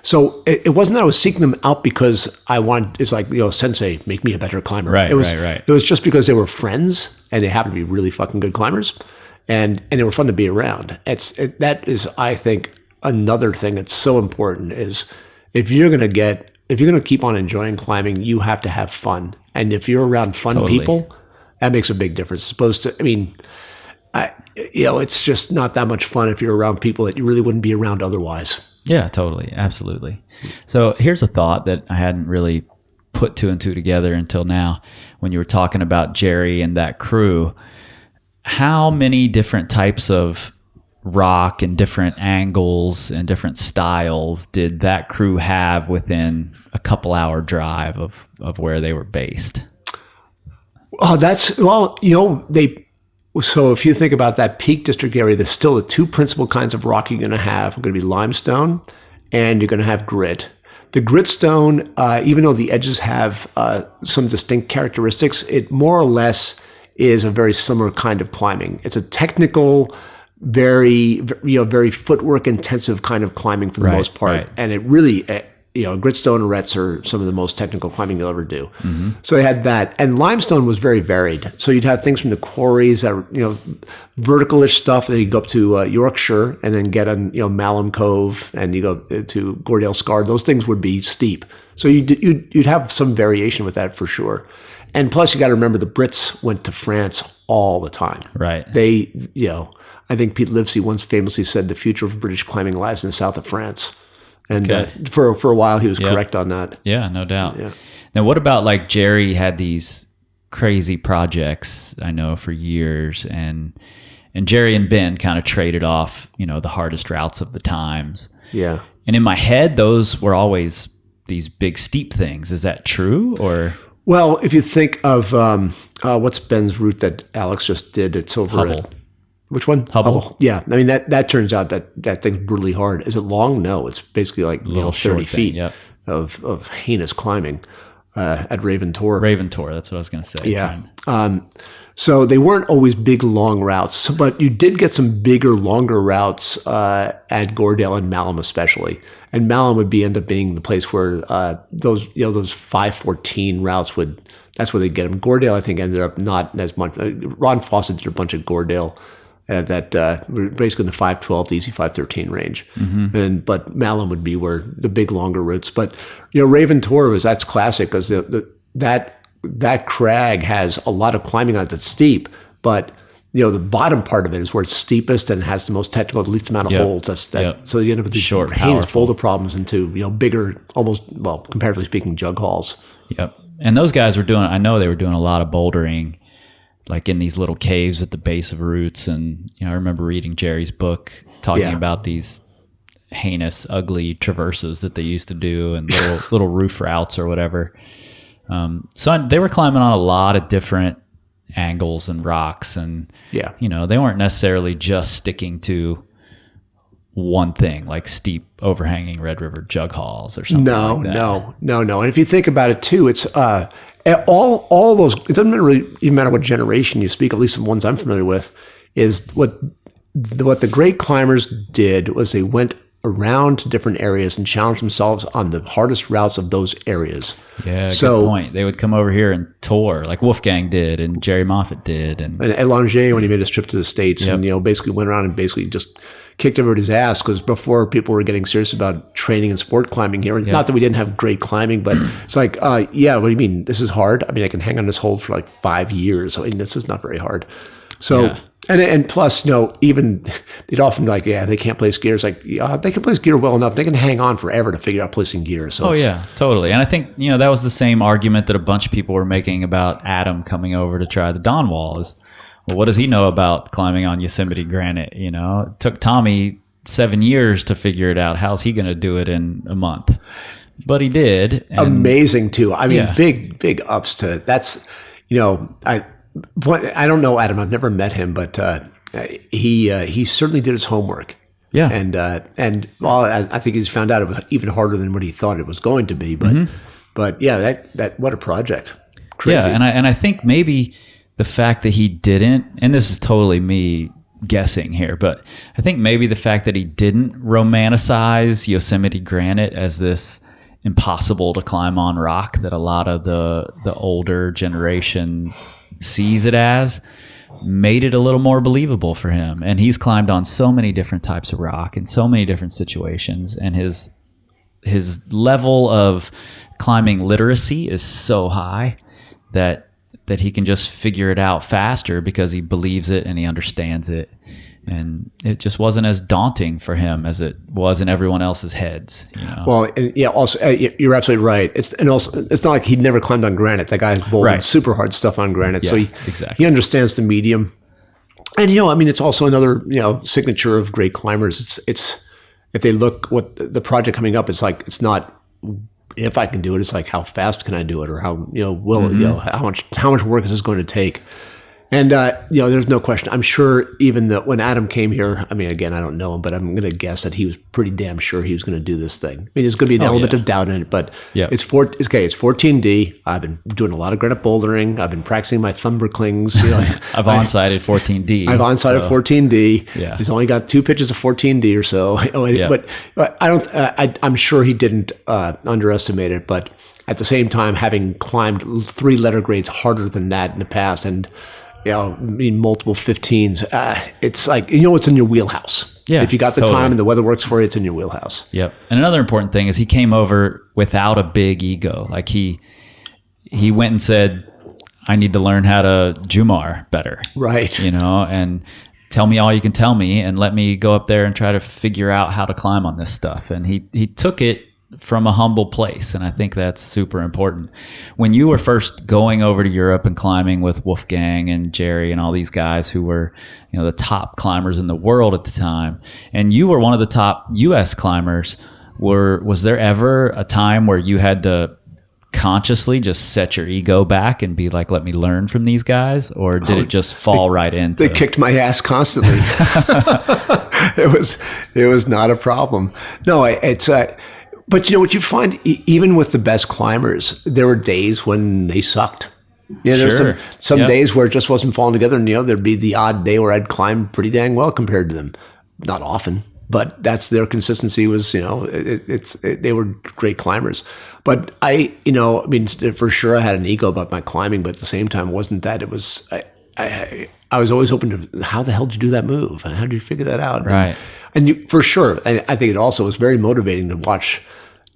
so it wasn't that I was seeking them out because I wanted, it's like, sensei, make me a better climber. Right, right. It was just because they were friends and they happened to be really fucking good climbers, and they were fun to be around. That is, I think, another thing that's so important is if you're going to keep on enjoying climbing, you have to have fun. And if you're around fun people, that makes a big difference. As opposed to, it's just not that much fun if you're around people that you really wouldn't be around otherwise. Yeah, totally. Absolutely. So here's a thought that I hadn't really put two and two together until now when you were talking about Jerry and that crew. How many different types of rock and different angles and different styles did that crew have within a couple-hour drive of where they were based? So if you think about that Peak District area, there's still the two principal kinds of rock you're going to have. Are going to be limestone, and you're going to have grit. The gritstone, even though the edges have some distinct characteristics, it more or less is a very similar kind of climbing. It's a technical, very footwork intensive kind of climbing for the most part, and it really, gritstone and rets are some of the most technical climbing you'll ever do. So they had that, and limestone was very varied. So you'd have things from the quarries that were, verticalish stuff, and you go up to Yorkshire and then get on Malham Cove, and you go to Gordale Scar. Those things would be steep. So you'd have some variation with that for sure. And plus, you got to remember the Brits went to France all the time. Right. They, I think Pete Livesey once famously said the future of British climbing lies in the south of France. And for a while, he was correct on that. Yeah, no doubt. Yeah. Now, what about like Jerry had these crazy projects, I know, for years, and Jerry and Ben kind of traded off, the hardest routes of the times. Yeah. And in my head, those were always these big steep things. Is that true, or? Well, if you think of what's Ben's route that Alex just did, it's over Hubble. at which one? Hubble. Yeah, I mean that turns out that thing's brutally hard. Is it long? No, it's basically like 30 feet of heinous climbing at Raven Tor. Raven Tor, that's what I was going to say. Yeah. So they weren't always big, long routes, but you did get some bigger, longer routes at Gordale and Malham especially. And Malham would end up being the place where those 514 routes that's where they get them. Gordale, I think, ended up not as much. Ron Fawcett did a bunch at Gordale that were basically in the 512 to easy 513 range. But Malham would be where the big, longer routes. But, Raven Tor that's classic because that crag has a lot of climbing on it that's steep, but the bottom part of it is where it's steepest and has the most technical, the least amount of holds. So you end up with these short, heinous boulder problems into bigger, almost comparatively speaking, jug halls. Yep. And those guys I know they were doing a lot of bouldering, like in these little caves at the base of routes. And I remember reading Jerry's book talking about these heinous, ugly traverses that they used to do and little roof routes or whatever. So they were climbing on a lot of different angles and rocks, and they weren't necessarily just sticking to one thing like steep overhanging Red River jug halls or something like that. No. And if you think about it too, it's all those. It doesn't really even matter what generation you speak. At least the ones I'm familiar with, is what the great climbers did was they went around to different areas and challenged themselves on the hardest routes of those areas. Yeah, good point. They would come over here and tour, like Wolfgang did and Jerry Moffat did. And Edlinger, when he made his trip to the States, and basically went around and basically just kicked everybody's ass, because before people were getting serious about training and sport climbing here. Not that we didn't have great climbing, but it's like, what do you mean? This is hard? I mean, I can hang on this hold for like 5 years. I mean, this is not very hard. So, and plus, even they'd often be like, they can't place gear. It's like, they can place gear well enough. They can hang on forever to figure out placing gear. So totally. And I think, that was the same argument that a bunch of people were making about Adam coming over to try the Dawn Wall is, well, what does he know about climbing on Yosemite granite? It took Tommy 7 years to figure it out. How's he going to do it in a month? But he did. And amazing too. I mean, big ups to that's, I don't know Adam. I've never met him, but he certainly did his homework. Yeah. And I think he's found out it was even harder than what he thought it was going to be. But that what a project. Crazy. Yeah, and I think maybe the fact that he didn't, and this is totally me guessing here, but I think maybe the fact that he didn't romanticize Yosemite granite as this impossible to climb on rock that a lot of the older generation sees it as, made it a little more believable for him. And he's climbed on so many different types of rock in so many different situations, and his level of climbing literacy is so high that he can just figure it out faster because he believes it and he understands it. And it just wasn't as daunting for him as it was in everyone else's heads. Well, and also you're absolutely right. It's not like he'd never climbed on granite. That guy's bowled super hard stuff on granite, so he understands the medium. And it's also another signature of great climbers. It's if they look what the project coming up, it's like it's not if I can do it. It's like how fast can I do it, or how how much work is this going to take? And, there's no question. I'm sure even when Adam came here, I mean, again, I don't know him, but I'm going to guess that he was pretty damn sure he was going to do this thing. I mean, there's going to be an element of doubt in it, but it's 14D. I've been doing a lot of granite bouldering. I've been practicing my thumber clings. I've on-sighted 14D. I've on-sighted 14D. Yeah. He's only got 2 pitches of 14D or so. But I don't. I'm sure he didn't underestimate it, but at the same time, having climbed 3 letter grades harder than that in the past, and multiple 15s, it's like it's in your wheelhouse. Yeah, if you got the time and the weather works for you, it's in your wheelhouse. Yep. And another important thing is he came over without a big ego. Like he went and said, "I need to learn how to Jumar better." Right. And tell me all you can tell me, and let me go up there and try to figure out how to climb on this stuff. And he took it from a humble place, and I think that's super important. When you were first going over to Europe and climbing with Wolfgang and Jerry and all these guys who were the top climbers in the world at the time, and you were one of the top US climbers, was there ever a time where you had to consciously just set your ego back and be like, let me learn from these guys? Or did it just fall right into? They kicked my ass constantly. It was not a problem. No, it's but what you find, even with the best climbers, there were days when they sucked. There's some days where it just wasn't falling together, and there'd be the odd day where I'd climb pretty dang well compared to them. Not often, but that's their consistency was, they were great climbers. But I mean, for sure I had an ego about my climbing, but at the same time, it wasn't that. It was, I was always hoping to, how the hell did you do that move? How did you figure that out? Right. And for sure, I think it also was very motivating to watch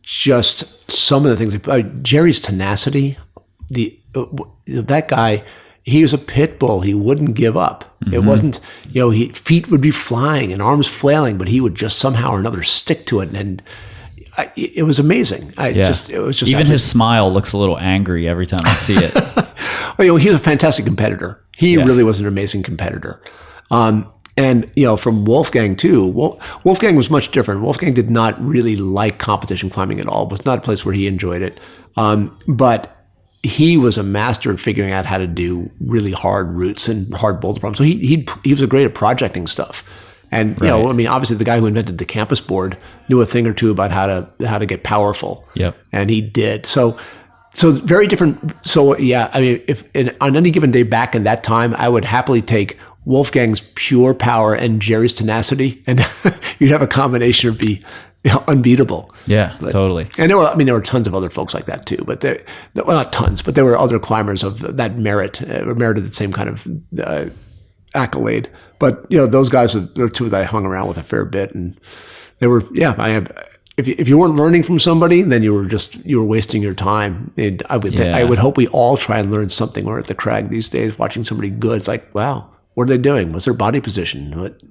just some of the things. Jerry's tenacity, that guy, he was a pit bull. He wouldn't give up. Mm-hmm. It wasn't, feet would be flying and arms flailing, but he would just somehow or another stick to it. And it was amazing. It was just even his smile looks a little angry every time I see it. Well, he was a fantastic competitor. He really was an amazing competitor. And, from Wolfgang too, Wolfgang was much different. Wolfgang did not really like competition climbing at all. It was not a place where he enjoyed it. But he was a master at figuring out how to do really hard routes and hard boulder problems. So he was great at projecting stuff. And, obviously the guy who invented the campus board knew a thing or two about how to get powerful. Yep. And he did. So very different. So, if on any given day back in that time, I would happily take Wolfgang's pure power and Jerry's tenacity, and you'd have a combination of be unbeatable. Yeah, totally. And there were tons of other folks like that too, but not tons, but there were other climbers of that merited the same kind of accolade. But those guys are two that I hung around with a fair bit, and they were if you weren't learning from somebody, then you were wasting your time. And I would hope we all try and learn something. We're at the crag these days, watching somebody good. It's like, wow, what are they doing? What's their body position? It's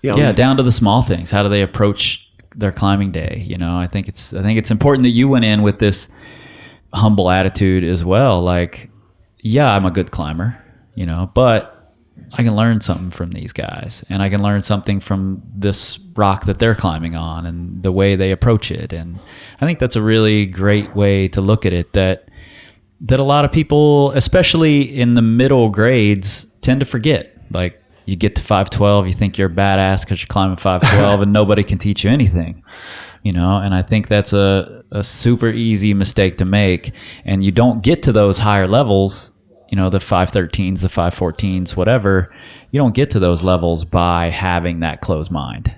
down to the small things. How do they approach their climbing day? I think it's important that you went in with this humble attitude as well. Like, I'm a good climber, but I can learn something from these guys, and I can learn something from this rock that they're climbing on and the way they approach it. And I think that's a really great way to look at it, that a lot of people, especially in the middle grades, tend to forget. Like, you get to 512, you think you're a badass because you're climbing 512 and nobody can teach you anything, and I think that's a super easy mistake to make. And you don't get to those higher levels, the 513s, the 514s, whatever. You don't get to those levels by having that closed mind.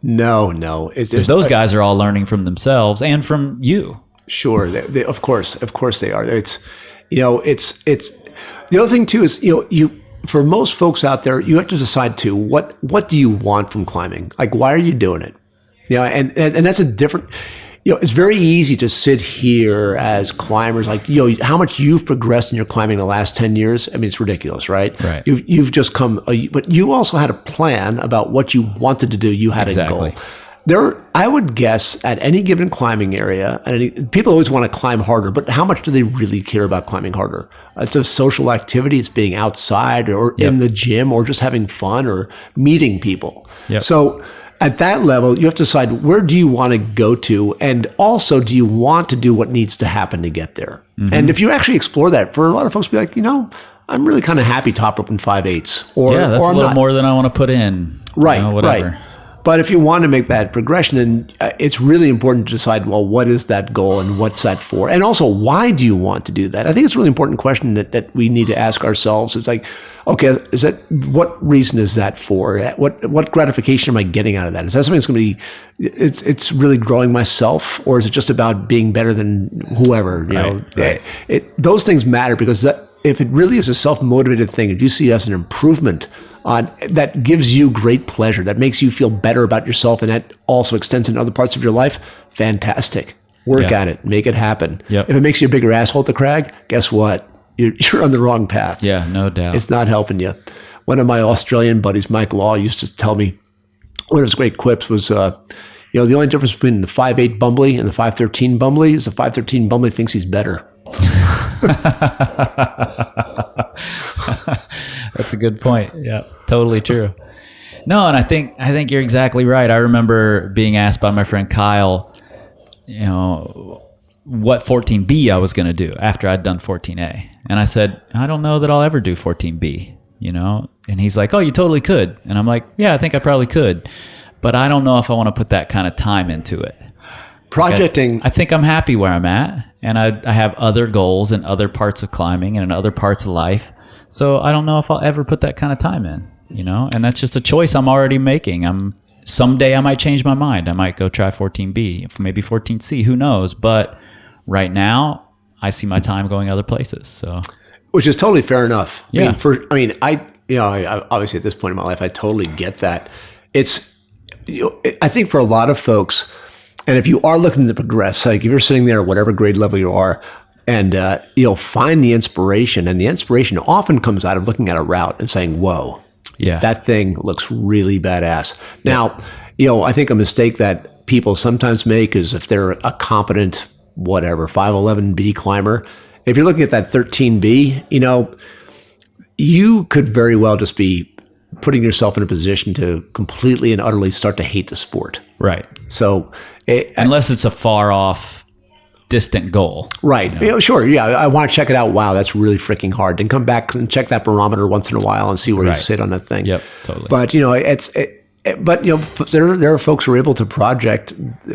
No. Because those guys are all learning from themselves and from you. Sure, they, of course they are. It's it's the other thing too is you for most folks out there, you have to decide too what do you want from climbing? Like, why are you doing it? And that's a different. It's very easy to sit here as climbers, like, how much you've progressed in your climbing the last 10 years. I mean, it's ridiculous, right? Right. You've just come, but you also had a plan about what you wanted to do. You had a goal. I would guess at any given climbing area, people always want to climb harder, but how much do they really care about climbing harder? It's a social activity. It's being outside or in the gym or just having fun or meeting people. Yep. So at that level, you have to decide where do you want to go to, and also do you want to do what needs to happen to get there? And if you actually explore that, for a lot of folks, be like, I'm really kind of happy top rope in 5/8, or That's or a I'm little not. more than I want to put in. Right, Whatever. right. But if you want to make that progression, and it's really important to decide, well, what is that goal and what's that for? And also, why do you want to do that? I think it's a really important question that we need to ask ourselves. It's like, okay, what reason is that for? What gratification am I getting out of that? Is that something that's going to be, it's really growing myself, or is it just about being better than whoever? Right. Those things matter, because if it really is a self-motivated thing, if you see as an improvement, that gives you great pleasure, that makes you feel better about yourself, and that also extends into other parts of your life, fantastic. Work at it. Make it happen. Yep. If it makes you a bigger asshole at the crag, guess what? You're on the wrong path. Yeah, no doubt. It's not helping you. One of my Australian buddies, Mike Law, used to tell me, one of his great quips was, the only difference between the 5'8" Bumbly and the 5'13" Bumbly is the 5'13" Bumbly thinks he's better. That's a good point. Yeah, totally true. No, and I think you're exactly right. I remember being asked by my friend Kyle, what 14B I was going to do after I'd done 14A. And I said, I don't know that I'll ever do 14B, And he's like, oh, you totally could. And I'm like, yeah, I think I probably could. But I don't know if I want to put that kind of time into it. Projecting. I think I'm happy where I'm at. And I have other goals in other parts of climbing and in other parts of life. So I don't know if I'll ever put that kind of time in, And that's just a choice I'm already making. Someday I might change my mind. I might go try 14B, maybe 14C, who knows? But right now, I see my time going other places. So, which is totally fair enough. Yeah. I obviously at this point in my life, I totally get that. I think for a lot of folks, and if you are looking to progress, like if you're sitting there, whatever grade level you are, and find the inspiration, and the inspiration often comes out of looking at a route and saying, whoa, yeah, that thing looks really badass. Now, I think a mistake that people sometimes make is if they're a competent, 511B climber, if you're looking at that 13B, you could very well just be putting yourself in a position to completely and utterly start to hate the sport. Right. So, unless it's a far off, distant goal. Right. Sure. Yeah. I want to check it out. Wow, that's really freaking hard. Then come back and check that barometer once in a while and see where you sit on that thing. Yep. Totally. But there are folks who are able to project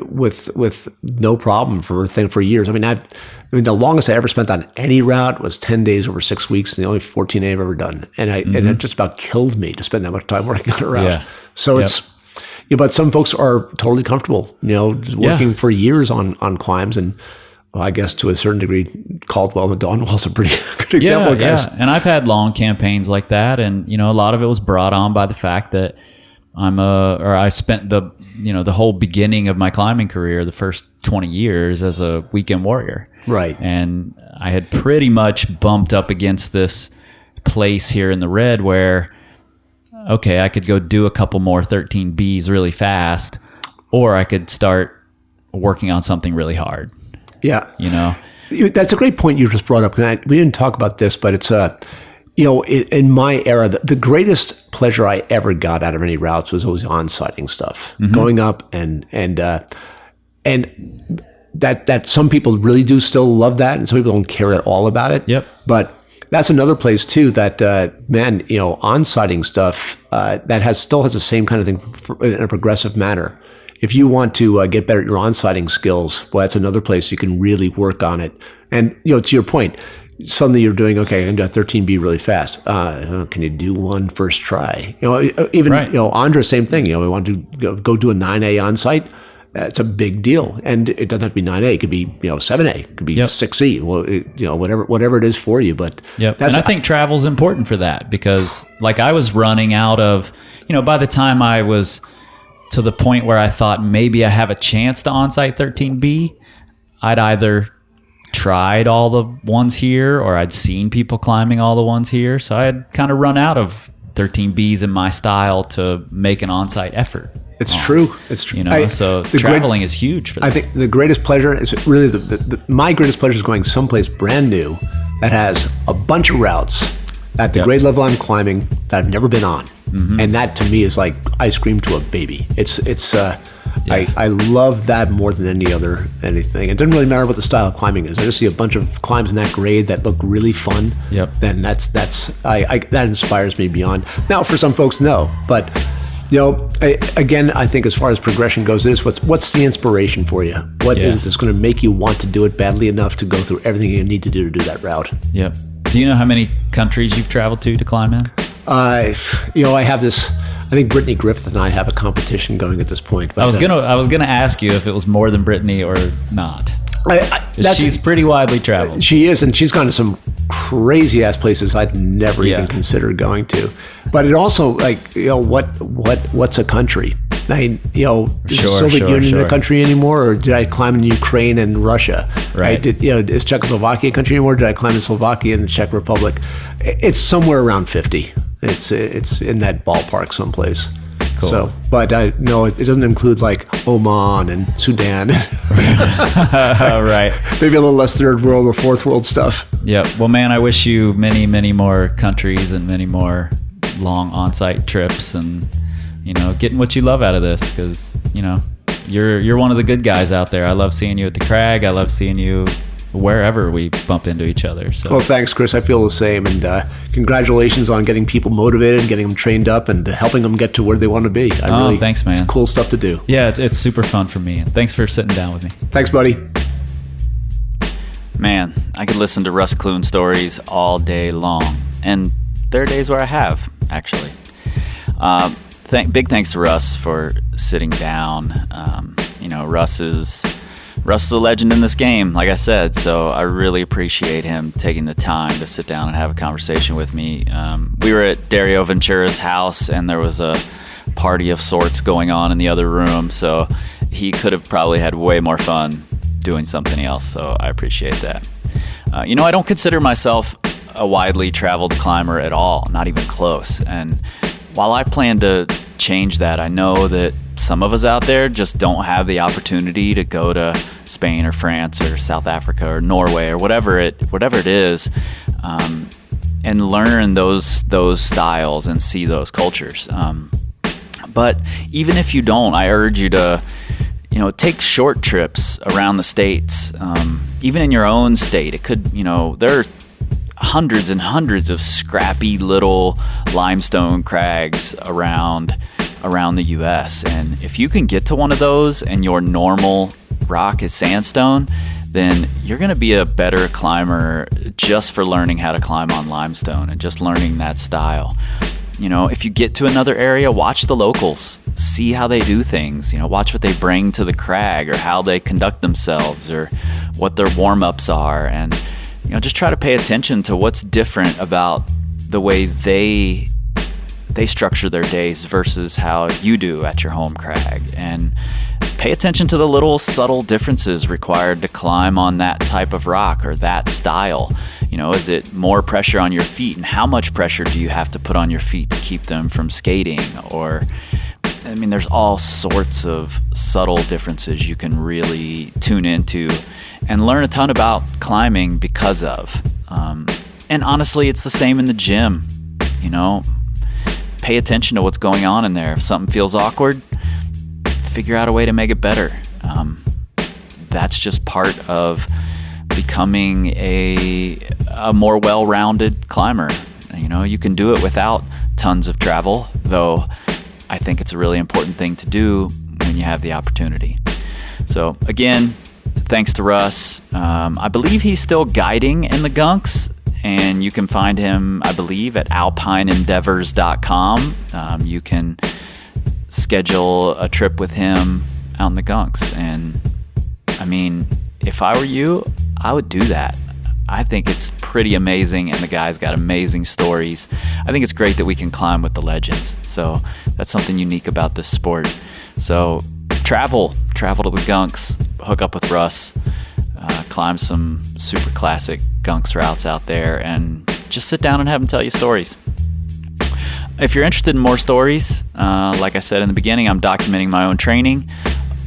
with no problem for years. I mean, the longest I ever spent on any route was 10 days over 6 weeks, and the only 14 I've ever done. And it just about killed me to spend that much time working on a route. Yeah. So but some folks are totally comfortable, just working for years on climbs. And I guess to a certain degree, Caldwell and Dawnwell's a pretty good example, guys. Yeah. And I've had long campaigns like that. And, a lot of it was brought on by the fact that I spent the whole beginning of my climbing career, the first 20 years as a weekend warrior. Right. And I had pretty much bumped up against this place here in the Red where, okay, I could go do a couple more 13Bs really fast, or I could start working on something really hard. Yeah. That's a great point you just brought up. We didn't talk about this, but it's in my era, the greatest pleasure I ever got out of any routes was always on-sighting stuff, going up and that some people really do still love that, and some people don't care at all about it. Yep. But that's another place too that on-sighting stuff that still has the same kind of thing in a progressive manner. If you want to get better at your on-sighting skills, well, that's another place you can really work on it. And to your point, suddenly you're doing, okay, I can do a 13B really fast. Can you do one first try? Andra, same thing. We want to go do a 9A on site. That's a big deal, and it doesn't have to be 9A. It could be 7A. It could be 6C. Well, whatever it is for you. But and I think travel's important for that, because like I was running out of, by the time I was to the point where I thought maybe I have a chance to on-site 13B, I'd either tried all the ones here or I'd seen people climbing all the ones here. So I had kind of run out of 13Bs in my style to make an on-site effort. It's true. It's true. So traveling is huge for that. I think the greatest pleasure is really my greatest pleasure is going someplace brand new that has a bunch of routes at the grade level I'm climbing that I've never been on. And that to me is like ice cream to a baby. I love that more than anything. It doesn't really matter what the style of climbing is. I just see a bunch of climbs in that grade that look really fun. Yep. Then that inspires me beyond. Now, for some folks, no, but I think as far as progression goes, it is what's the inspiration for you? What is it that's going to make you want to do it badly enough to go through everything you need to do that route? Yep. Do you know how many countries you've traveled to climb in? I have this. I think Brittany Griffith and I have a competition going at this point. But, I was gonna ask you if it was more than Brittany or not. She's pretty widely traveled. She is, and she's gone to some crazy ass places I'd never even considered going to. But it also what's a country? I mean, is the Soviet Union a country anymore, or did I climb in Ukraine and Russia? Right. Is Czechoslovakia a country anymore? Did I climb in Slovakia and the Czech Republic? It's somewhere around 50. It's in that ballpark someplace. Cool. So, but no, it doesn't include like Oman and Sudan. Right. Maybe a little less third world or fourth world stuff. Yep. Well, man, I wish you many, many more countries and many more long on-site trips, and getting what you love out of this, because you're one of the good guys out there. I love seeing you at the crag. I love seeing you wherever we bump into each other. So. Well, thanks, Chris. I feel the same, and congratulations on getting people motivated and getting them trained up and helping them get to where they want to be. Thanks, man. It's cool stuff to do. Yeah, it's super fun for me, and thanks for sitting down with me. Thanks, buddy. Man, I could listen to Russ Clune stories all day long, and there are days where I have, actually. Big thanks to Russ for sitting down. Russ is a legend in this game, like I said, so I really appreciate him taking the time to sit down and have a conversation with me. We were at Dario Ventura's house, and there was a party of sorts going on in the other room, so he could have probably had way more fun doing something else, so I appreciate that. I don't consider myself a widely traveled climber at all, not even close, and while I plan to change that, I know that some of us out there just don't have the opportunity to go to Spain or France or South Africa or Norway or whatever it is, and learn those styles and see those cultures. But even if you don't, I urge you to take short trips around the states, even in your own state. It could, there are hundreds and hundreds of scrappy little limestone crags around the US, and if you can get to one of those and your normal rock is sandstone, then you're going to be a better climber just for learning how to climb on limestone and just learning that style. If you get to another area, watch the locals, see how they do things, watch what they bring to the crag or how they conduct themselves or what their warm-ups are, and just try to pay attention to what's different about the way they structure their days versus how you do at your home crag, and pay attention to the little subtle differences required to climb on that type of rock or that style. Is it more pressure on your feet, and how much pressure do you have to put on your feet to keep them from skating? Or, there's all sorts of subtle differences you can really tune into and learn a ton about climbing because of. And honestly, it's the same in the gym. Pay attention to what's going on in there. If something feels awkward, figure out a way to make it better. That's just part of becoming a more well-rounded climber. You can do it without tons of travel, though I think it's a really important thing to do when you have the opportunity. So again, thanks to Russ. I believe he's still guiding in the Gunks, and you can find him, I believe, at alpineendeavors.com. You can schedule a trip with him out in the Gunks. And if I were you, I would do that. I think it's pretty amazing, and the guy's got amazing stories. I think it's great that we can climb with the legends. So that's something unique about this sport. So travel to the Gunks, hook up with Russ, climb some super classic Gunks routes out there, and just sit down and have him tell you stories. If you're interested in more stories, like I said in the beginning, I'm documenting my own training.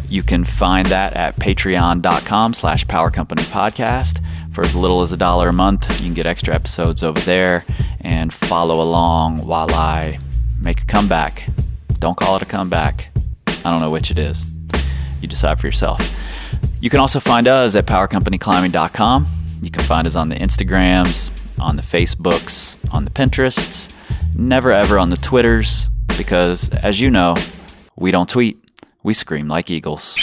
You can find that at patreon.com/Power Company Podcast. For as little as $1 a month, you can get extra episodes over there and follow along while I Make a comeback. Don't call it a comeback. I don't know which it is. You decide for yourself. You can also find us at powercompanyclimbing.com. You can find us on the Instagrams, on the Facebooks, on the Pinterests, never ever on the Twitters, because as you know, we don't tweet, we scream like eagles.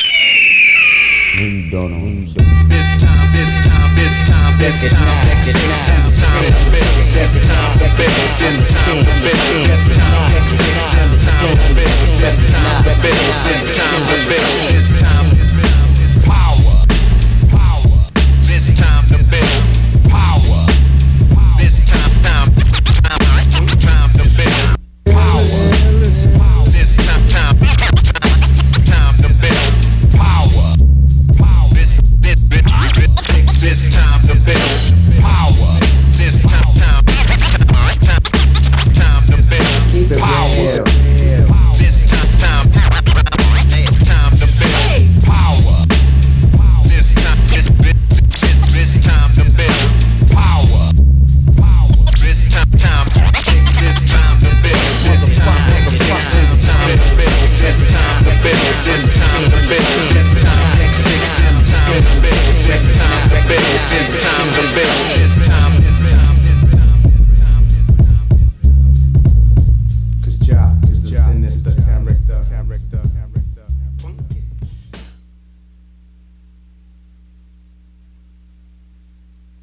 It's time to build.